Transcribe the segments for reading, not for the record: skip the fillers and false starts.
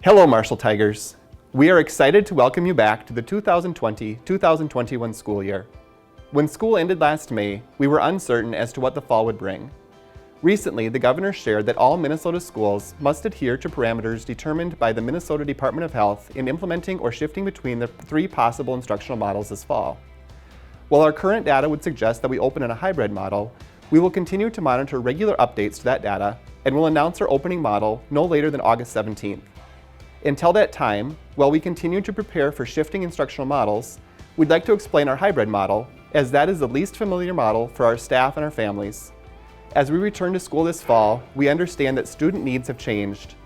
Hello Marshall Tigers. We are excited to welcome you back to the 2020-2021 school year. When school ended last May, we were uncertain as to what the fall would bring. Recently, the governor shared that all Minnesota schools must adhere to parameters determined by the Minnesota Department of Health in implementing or shifting between the three possible instructional models this fall. While our current data would suggest that we open in a hybrid model, we will continue to monitor regular updates to that data and will announce our opening model no later than August 17th. Until that time, while we continue to prepare for shifting instructional models, we'd like to explain our hybrid model, as that is the least familiar model for our staff and our families. As we return to school this fall, we understand that student needs have changed.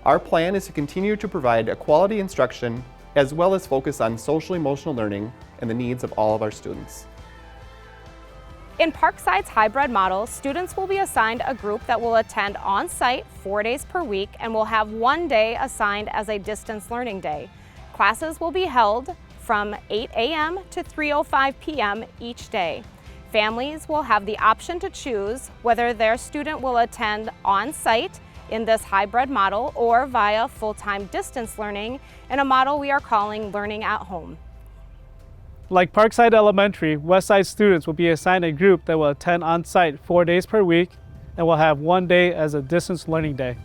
Our plan is to continue to provide a quality instruction as well as focus on social-emotional learning and the needs of all of our students. In Parkside's hybrid model, students will be assigned a group that will attend on-site 4 days per week and will have 1 day assigned as a distance learning day. Classes will be held from 8 a.m. to 3:05 p.m. each day. Families will have the option to choose whether their student will attend on-site in this hybrid model or via full-time distance learning in a model we are calling Learning at Home. Like Parkside Elementary, Westside students will be assigned a group that will attend on-site 4 days per week and will have 1 day as a distance learning day.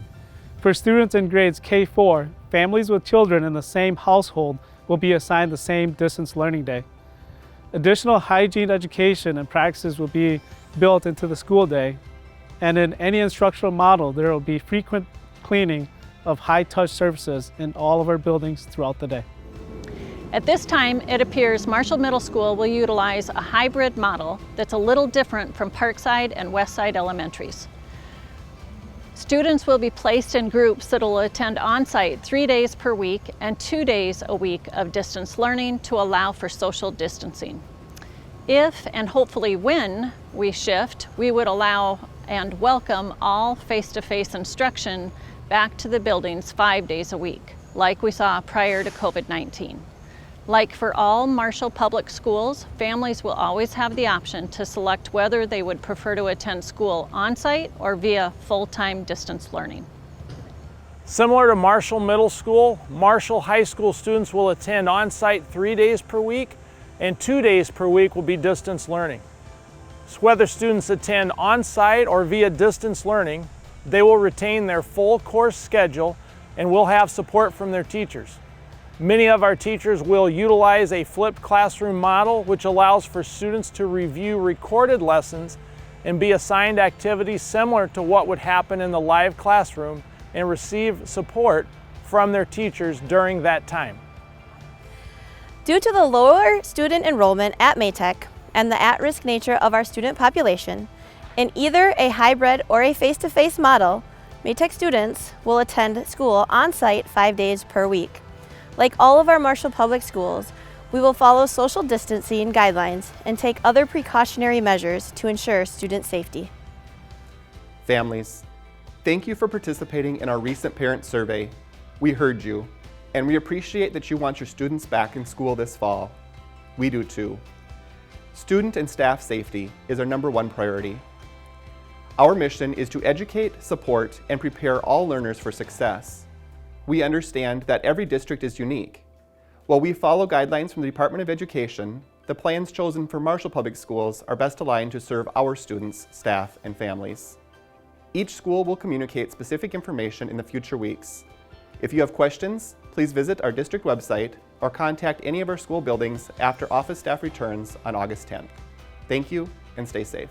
For students in grades K-4, families with children in the same household will be assigned the same distance learning day. Additional hygiene education and practices will be built into the school day, and in any instructional model, there will be frequent cleaning of high-touch surfaces in all of our buildings throughout the day. At this time, it appears Marshall Middle School will utilize a hybrid model that's a little different from Parkside and Westside Elementaries. Students will be placed in groups that will attend on-site 3 days per week and 2 days a week of distance learning to allow for social distancing. If, and hopefully when, we shift, we would allow and welcome all face-to-face instruction back to the buildings 5 days a week, like we saw prior to COVID-19. Like for all Marshall Public Schools, families will always have the option to select whether they would prefer to attend school on-site or via full-time distance learning. Similar to Marshall Middle School, Marshall High School students will attend on-site 3 days per week and 2 days per week will be distance learning. So whether students attend on-site or via distance learning, they will retain their full course schedule and will have support from their teachers. Many of our teachers will utilize a flipped classroom model, which allows for students to review recorded lessons and be assigned activities similar to what would happen in the live classroom and receive support from their teachers during that time. Due to the lower student enrollment at Maytech and the at-risk nature of our student population, in either a hybrid or a face-to-face model, Maytech students will attend school on-site 5 days per week. Like all of our Marshall Public Schools, we will follow social distancing guidelines and take other precautionary measures to ensure student safety. Families, thank you for participating in our recent parent survey. We heard you, and we appreciate that you want your students back in school this fall. We do too. Student and staff safety is our #1 priority. Our mission is to educate, support, and prepare all learners for success. We understand that every district is unique. While we follow guidelines from the Department of Education, the plans chosen for Marshall Public Schools are best aligned to serve our students, staff, and families. Each school will communicate specific information in the future weeks. If you have questions, please visit our district website or contact any of our school buildings after office staff returns on August 10th. Thank you and stay safe.